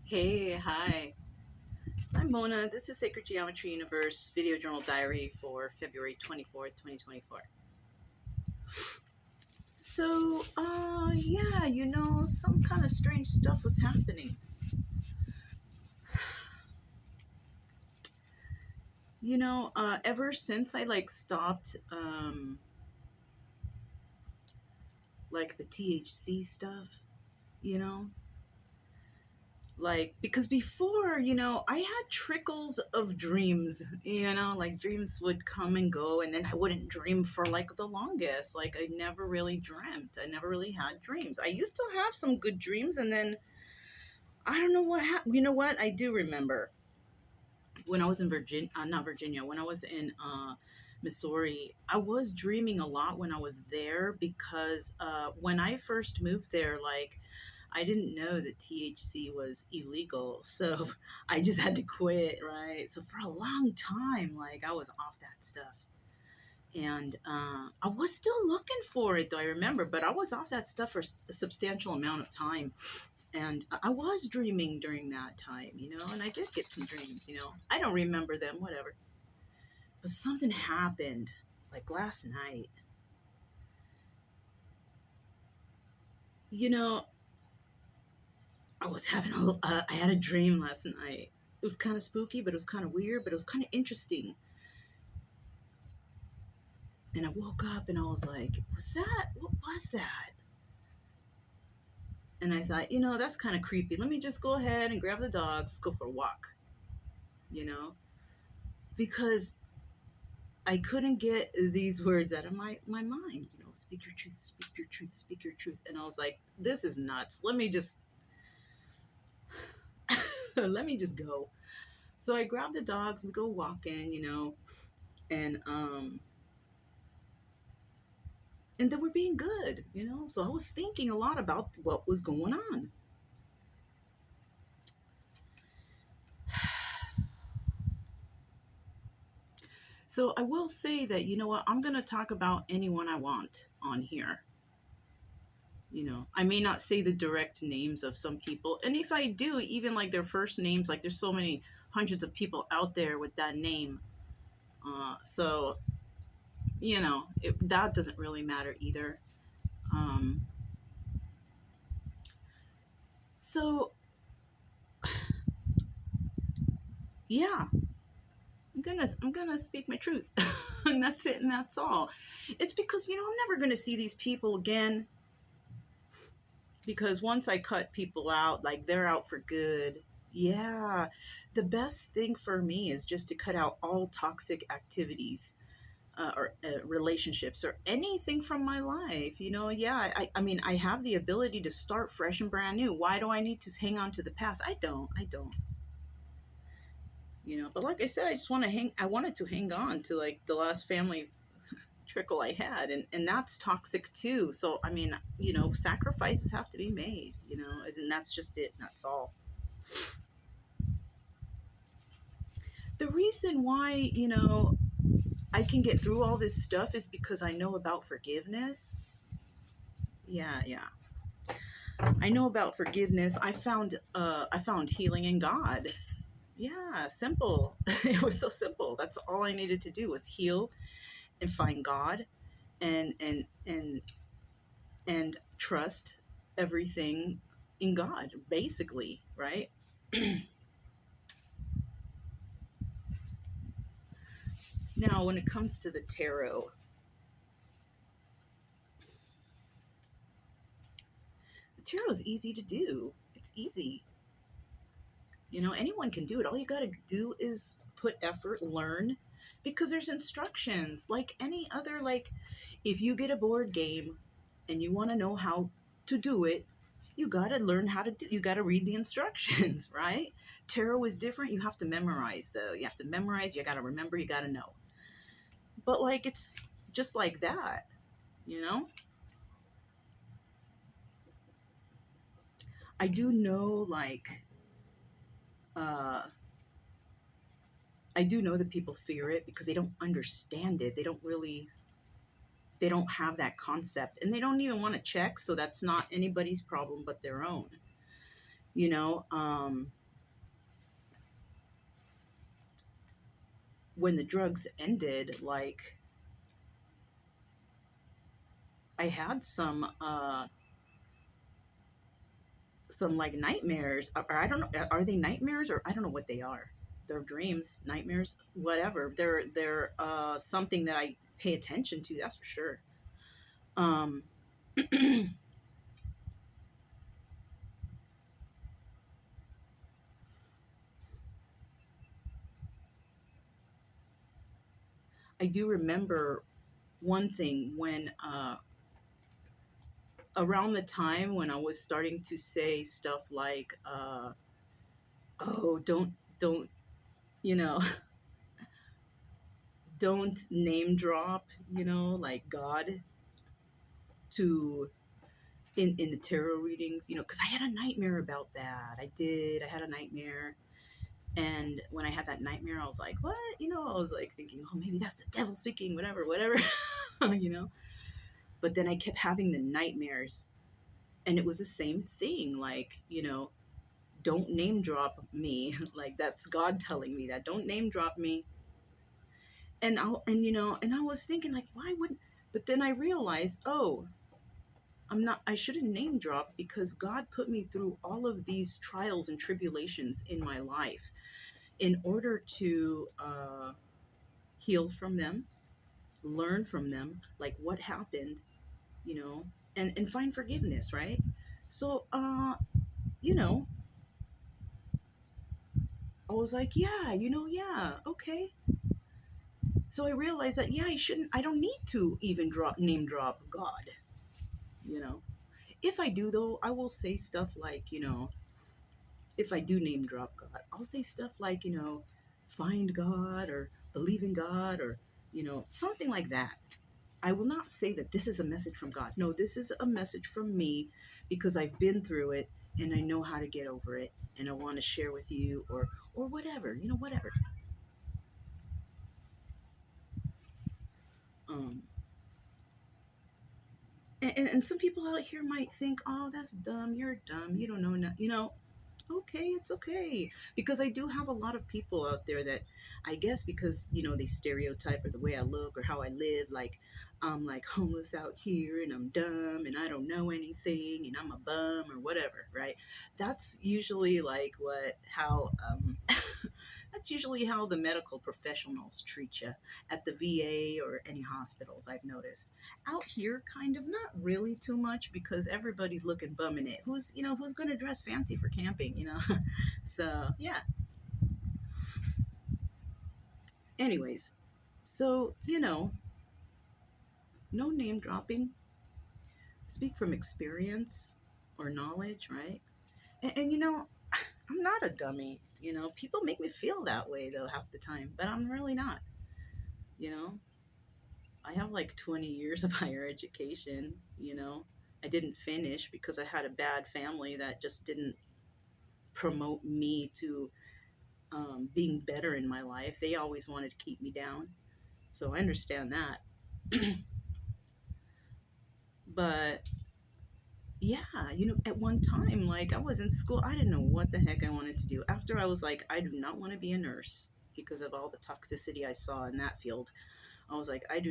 Hey, hi. I'm Mona. This is Sacred Geometry Universe Video Journal Diary for February 24th, 2024. So, yeah, some kind of strange stuff was happening. Ever since I stopped, the THC stuff, you know, because before, I had trickles of dreams, dreams would come and go, and then I wouldn't dream for the longest. I never really dreamt. I never really had dreams. I used to have some good dreams, and then I don't know what happened. You know what? I do remember when I was in Virginia, not Virginia, when I was in Missouri, I was dreaming a lot when I was there because when I first moved there, I didn't know that THC was illegal. So I just had to quit, right? So for a long time, I was off that stuff. And I was still looking for it, though, I remember, but I was off that stuff for a substantial amount of time. And I was dreaming during that time, and I did get some dreams, I don't remember them, whatever. But something happened, like last night. You know, I had a dream last night. It was kind of spooky, but it was kind of weird, but it was kind of interesting. And I woke up and I was like, what was that? And I thought, that's kind of creepy. Let me just go ahead and grab the dogs, let's go for a walk, you know, because I couldn't get these words out of my mind, speak your truth, speak your truth, speak your truth. And I was like, this is nuts. Let me just, let me just go. So I grabbed the dogs, we go walking, and, and they were being good, So I was thinking a lot about what was going on. So I will say that, I'm going to talk about anyone I want on here. I may not say the direct names of some people. And if I do, even their first names, there's so many hundreds of people out there with that name. So, that doesn't really matter either. Um, so, yeah, I'm gonna speak my truth. And that's it, and that's all. It's because, I'm never gonna see these people again, because once I cut people out, they're out for good. Yeah, the best thing for me is just to cut out all toxic activities, or relationships, or anything from my life. Yeah, I mean, I have the ability to start fresh and brand new. Why do I need to hang on to the past? I don't. But like I said, I wanted to hang on to the last family trickle I had, and that's toxic too. So I mean, sacrifices have to be made, and that's just it. That's all. The reason why, I can get through all this stuff is because I know about forgiveness. Yeah, yeah. I know about forgiveness. I found healing in God. Yeah, simple. It was so simple. That's all I needed to do was heal and find God, and and trust everything in God, basically, right? Now, when it comes to the tarot, the tarot is easy to do. It's easy. Anyone can do it. All you got to do is put effort, learn, because there's instructions like any other. If you get a board game and you want to know how to do it, you got to learn how to do. You got to read the instructions, right? Tarot is different. You have to memorize, though. You have to memorize. You got to remember. You got to know. But it's just like that, you know. I do know, uh I do know that people fear it because they don't understand it. They don't have that concept, and they don't even want to check. So that's not anybody's problem but their own. when the drugs ended, like I had some like nightmares, or I don't know, are they nightmares, or I don't know what they are. They're dreams, nightmares, whatever. They're something that I pay attention to, that's for sure. Um I do remember one thing when around the time when I was starting to say stuff like oh, don't you know, don't name drop, like God to in the tarot readings, because I had a nightmare about that. I had a nightmare. And when I had that nightmare, I was like, what? I was like thinking, oh, maybe that's the devil speaking, whatever, you know? But then I kept having the nightmares, and it was the same thing. Like, don't name drop me. Like, that's God telling me that. Don't name drop me. And I was thinking, like, why wouldn't, but then I realized, oh, I shouldn't name drop because God put me through all of these trials and tribulations in my life in order to heal from them, learn from them, like what happened, you know, and find forgiveness, right? So, you know, I was like, yeah, yeah, okay. So I realized that, yeah, I don't need to even name drop God, you know. If I do, though, I will say stuff like, if I do name drop God, I'll say stuff like, find God or believe in God or, something like that. I will not say that this is a message from God. No, this is a message from me because I've been through it and I know how to get over it and I want to share with you or whatever, whatever. Um, and some people out here might think, oh, that's dumb. You're dumb. You don't know enough. Okay, it's okay. Because I do have a lot of people out there that I guess because, they stereotype or the way I look or how I live, like I'm like homeless out here and I'm dumb and I don't know anything and I'm a bum or whatever, right? That's usually like how that's usually how the medical professionals treat you at the VA or any hospitals, I've noticed. Out here, kind of not really too much because everybody's looking bum in it. Who's going to dress fancy for camping? So, yeah. Anyways, so, no name dropping, speak from experience or knowledge, right? And I'm not a dummy. People make me feel that way though half the time, but I'm really not. You know, I have like 20 years of higher education. I didn't finish because I had a bad family that just didn't promote me to being better in my life. They always wanted to keep me down. So I understand that. But yeah, at one time, like I was in school, I didn't know what the heck I wanted to do. After I was like, I do not want to be a nurse because of all the toxicity I saw in that field. I was like, I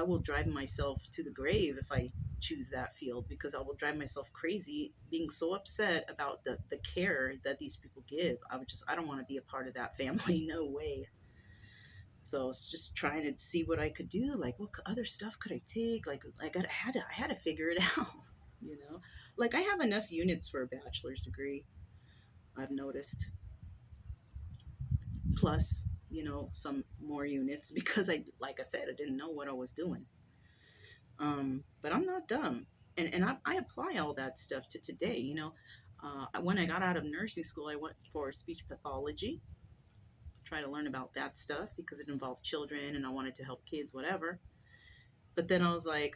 will drive myself to the grave if I choose that field because I will drive myself crazy being so upset about the care that these people give. I don't want to be a part of that family. No way. So I was just trying to see what I could do. Like, what other stuff could I take? Like I had to figure it out. You know, like I have enough units for a bachelor's degree. I've noticed. Plus, some more units because like I said, I didn't know what I was doing. But I'm not dumb, and I apply all that stuff to today. When I got out of nursing school, I went for speech pathology, try to learn about that stuff because it involved children, and I wanted to help kids, whatever. But then I was like,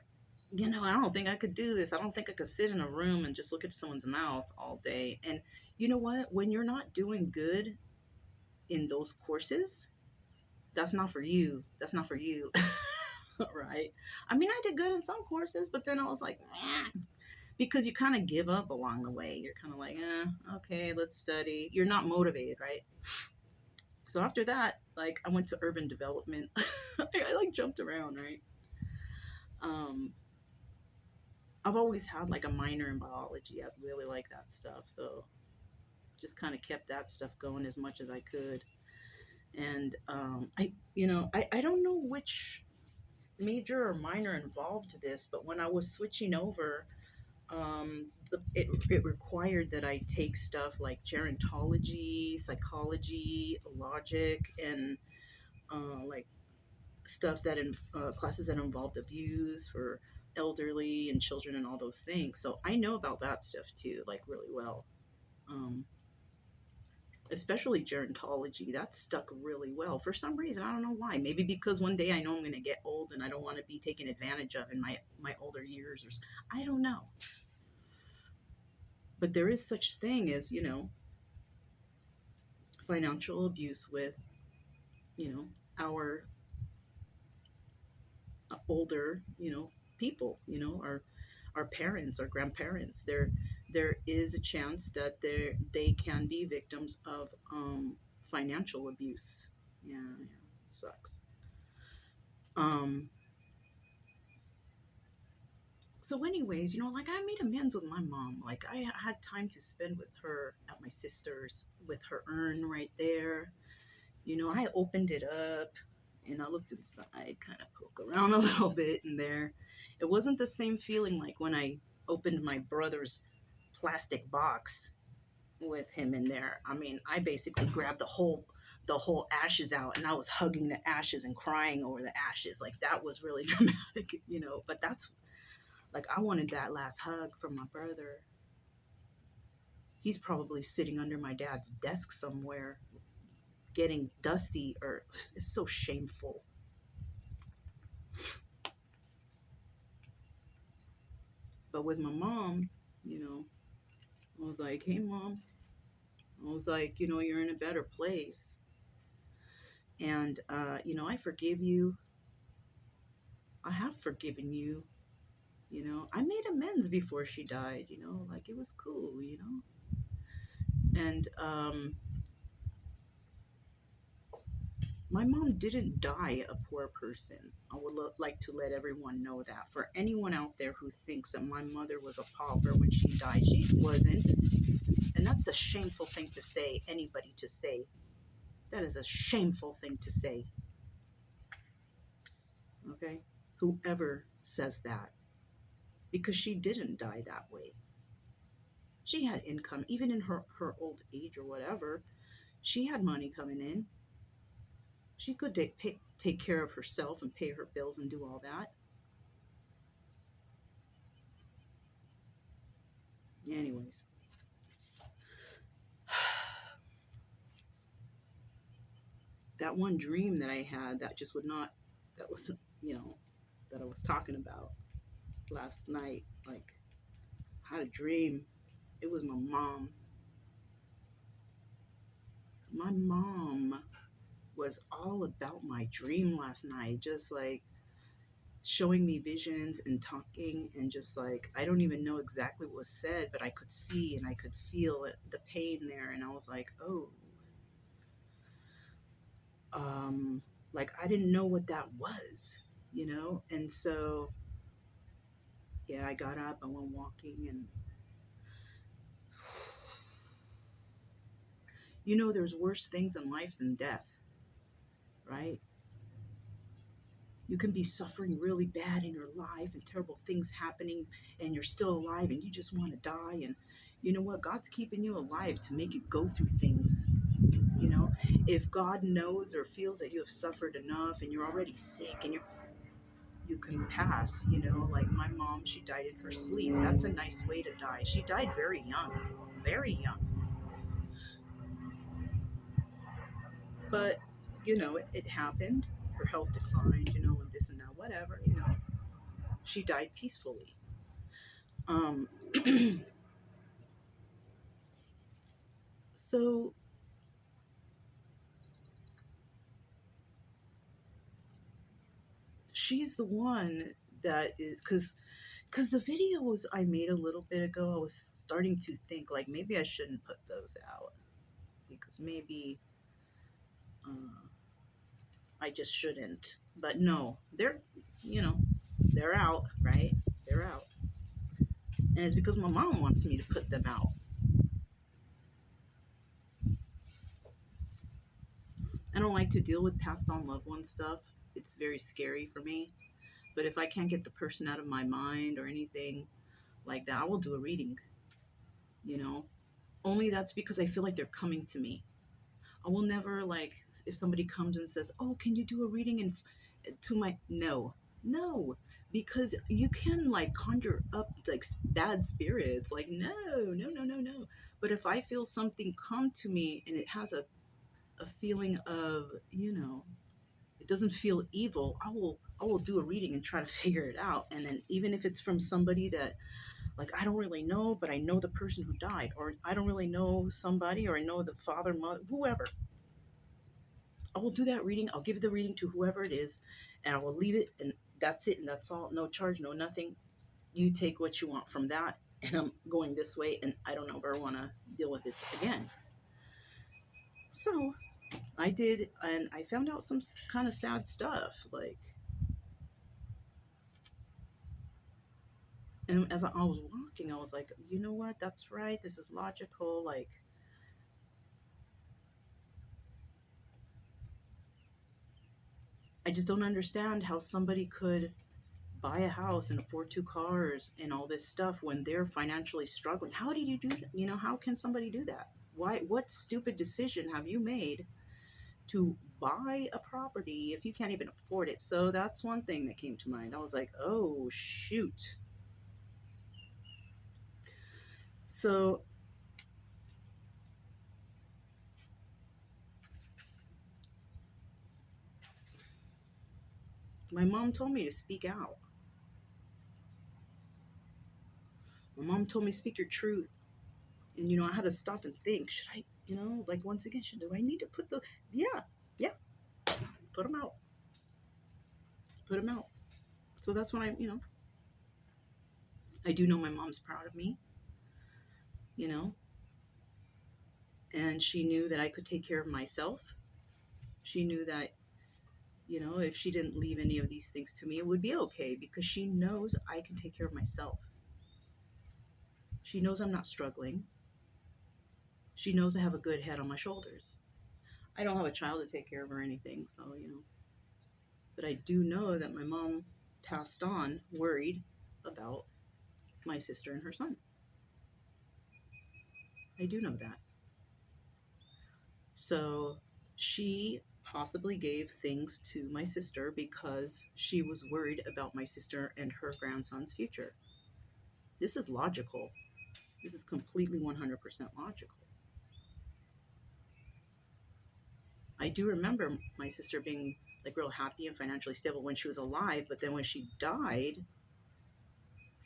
I don't think I could do this. I don't think I could sit in a room and just look at someone's mouth all day. And you know what? When you're not doing good in those courses, that's not for you. That's not for you. Right? I mean, I did good in some courses, but then I was like, because you kind of give up along the way. You're kind of like, okay, let's study. You're not motivated, right? So after that, like I went to urban development. I like jumped around, right? Um, I've always had like a minor in biology. I really like that stuff. So just kind of kept that stuff going as much as I could. And I don't know which major or minor involved this, but when I was switching over, it required that I take stuff like gerontology, psychology, logic, and like stuff that in classes that involved abuse for elderly and children and all those things. So I know about that stuff too, like really well. Um, Especially gerontology, that stuck really well for some reason. I don't know why. Maybe because one day I know I'm going to get old and I don't want to be taken advantage of in my older years, or I don't know. But there is such thing as financial abuse with our older people, our parents, our grandparents. There is a chance that they can be victims of financial abuse. Yeah, yeah, sucks. um so anyways, like I made amends with my mom. Like I had time to spend with her at my sister's with her urn right there. I opened it up and I looked inside, kind of poke around a little bit in there. It wasn't the same feeling like when I opened my brother's plastic box with him in there. I mean, I basically grabbed the whole ashes out and I was hugging the ashes and crying over the ashes. Like that was really dramatic. But that's like I wanted that last hug from my brother. He's probably sitting under my dad's desk somewhere, getting dusty, or it's so shameful. But with my mom, you know, I was like, hey, mom, I was like, you're in a better place. And, I forgive you. I have forgiven you. I made amends before she died, like it was cool. And my mom didn't die a poor person. I would like to let everyone know that. For anyone out there who thinks that my mother was a pauper when she died, she wasn't. And that's a shameful thing to say, anybody to say. That is a shameful thing to say. Okay? Whoever says that. Because she didn't die that way. She had income, even in her old age or whatever. She had money coming in. She could take care of herself and pay her bills and do all that. Anyways, that one dream that I had that just would not, that was, you know, that I was talking about last night. Like, I had a dream. It was my mom. My mom was all about my dream last night, just like showing me visions and talking, and just like I don't even know exactly what was said, but I could see and I could feel it, the pain there, and I was like, oh, um, like I didn't know what that was. And so yeah, I got up, I went walking, and there's worse things in life than death, right? You can be suffering really bad in your life and terrible things happening, and you're still alive and you just want to die. And you know what? God's keeping you alive to make you go through things. You know, if God knows or feels that you have suffered enough and you're already sick and you can pass, like my mom, she died in her sleep. That's a nice way to die. She died very young, very young. But, it happened. Her health declined, and this and that, whatever. She died peacefully. Um, so she's the one that is, because the videos I made a little bit ago, I was starting to think like maybe I shouldn't put those out because maybe Uh, I just shouldn't. But no, you know, they're out, right? They're out. And it's because my mom wants me to put them out. I don't like to deal with passed on loved one stuff. It's very scary for me. But if I can't get the person out of my mind or anything like that, I will do a reading, you know? Only that's because I feel like they're coming to me. I will never, like, if somebody comes and says, "Oh, can you do a reading?" And to my, no, no, because you can like conjure up like bad spirits. Like, no, no, no, no, no. But if I feel something come to me and it has a feeling of, it doesn't feel evil, I will do a reading and try to figure it out. And then even if it's from somebody that like I don't really know, but I know the person who died, or I don't really know somebody, or I know the father, mother, whoever, I will do that reading. I'll give the reading to whoever it is, and I will leave it, and that's it, and that's all. No charge, no nothing. You take what you want from that, and I'm going this way, and I don't ever want to deal with this again. So I did, and I found out some kind of sad stuff. Like, and as I was walking, I was like, you know what? That's right. This is logical. Like, I just don't understand how somebody could buy a house and afford two cars and all this stuff when they're financially struggling. How did you do that? How can somebody do that? Why? What stupid decision have you made to buy a property if you can't even afford it? So that's one thing that came to mind. I was like, oh, shoot. So my mom told me to speak out. My mom told me speak your truth. And, I had to stop and think, should I, like once again, do I need to put yeah, yeah, put them out, put them out. So that's when I do know my mom's proud of me, you know, and she knew that I could take care of myself. She knew that, if she didn't leave any of these things to me, it would be okay because she knows I can take care of myself. She knows I'm not struggling. She knows I have a good head on my shoulders. I don't have a child to take care of or anything, so, but I do know that my mom passed on worried about my sister and her son. I do know that. So she possibly gave things to my sister because she was worried about my sister and her grandson's future. This is logical. This is completely 100% logical. I do remember my sister being like real happy and financially stable when she was alive, but then when she died,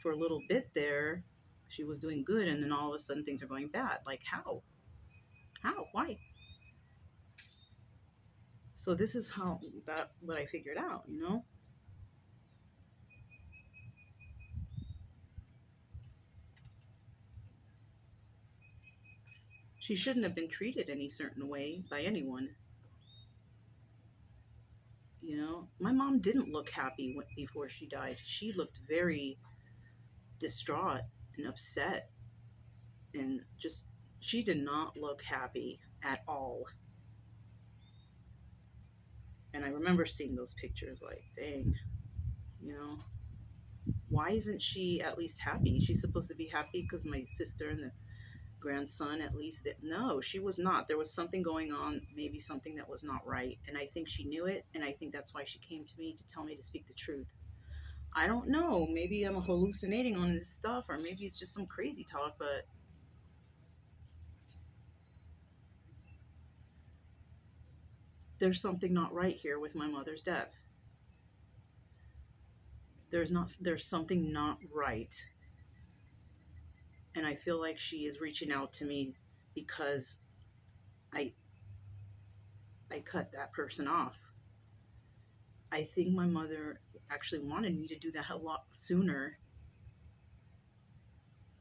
for a little bit there, she was doing good, and then all of a sudden things are going bad. Like, how? How? Why? So this is how that what I figured out. She shouldn't have been treated any certain way by anyone. My mom didn't look happy before she died. She looked very distraught and upset, and just she did not look happy at all. And I remember seeing those pictures like, dang, you know, why isn't she at least happy? She's supposed to be happy because my sister and the grandson, at least, that no, she was not. There was something going on, maybe something that was not right. And I think she knew it. And I think that's why she came to me to tell me to speak the truth. I don't know. Maybe I'm hallucinating on this stuff, or maybe it's just some crazy talk, but there's something not right here with my mother's death. There's something not right. And I feel like she is reaching out to me because I I cut that person off. I think my mother actually wanted me to do that a lot sooner,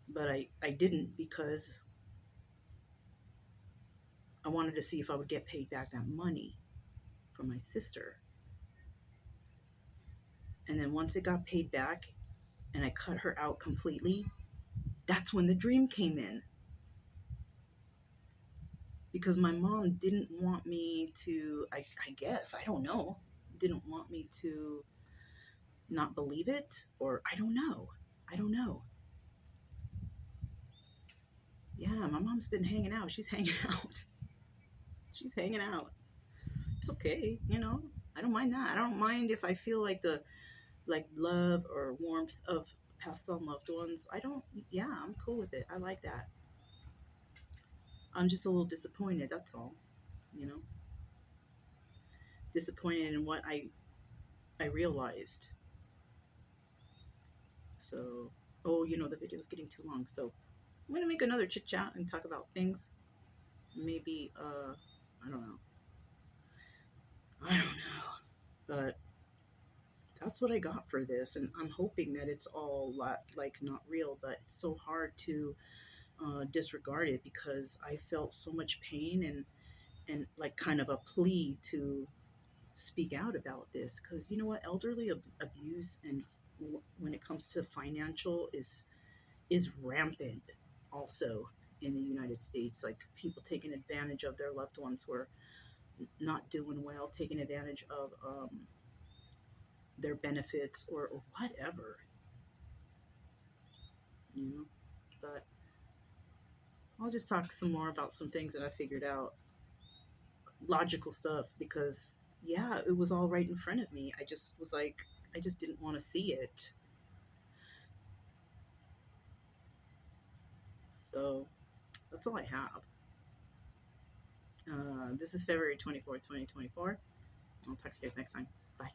but I didn't because I wanted to see if I would get paid back that money. for my sister. And then once it got paid back and I cut her out completely, that's when the dream came in. Because my mom didn't want me to, I guess, I don't know, didn't want me to not believe it, or I don't know. I don't know. Yeah, my mom's been hanging out. She's hanging out. She's hanging out. It's okay, you know. I don't mind that. I don't mind if I feel like the love or warmth of passed on loved ones. I don't. Yeah, I'm cool with it. I like that. I'm just a little disappointed. That's all. You know, disappointed in what I realized. So, oh, the video is getting too long. So I'm gonna make another chit chat and talk about things. Maybe I don't know. I don't know. But that's what I got for this, and I'm hoping that it's all like not real. But it's so hard to disregard it because I felt so much pain and like kind of a plea to speak out about this because you know what, elderly abuse and when it comes to financial is rampant also in the United States. Like people taking advantage of their loved ones who are not doing well, taking advantage of their benefits or whatever, you know. But I'll just talk some more about some things that I figured out, logical stuff, because yeah, it was all right in front of me. I just was like, I just didn't want to see it. So that's all I have. This is February 24th, 2024. I'll talk to you guys next time. Bye.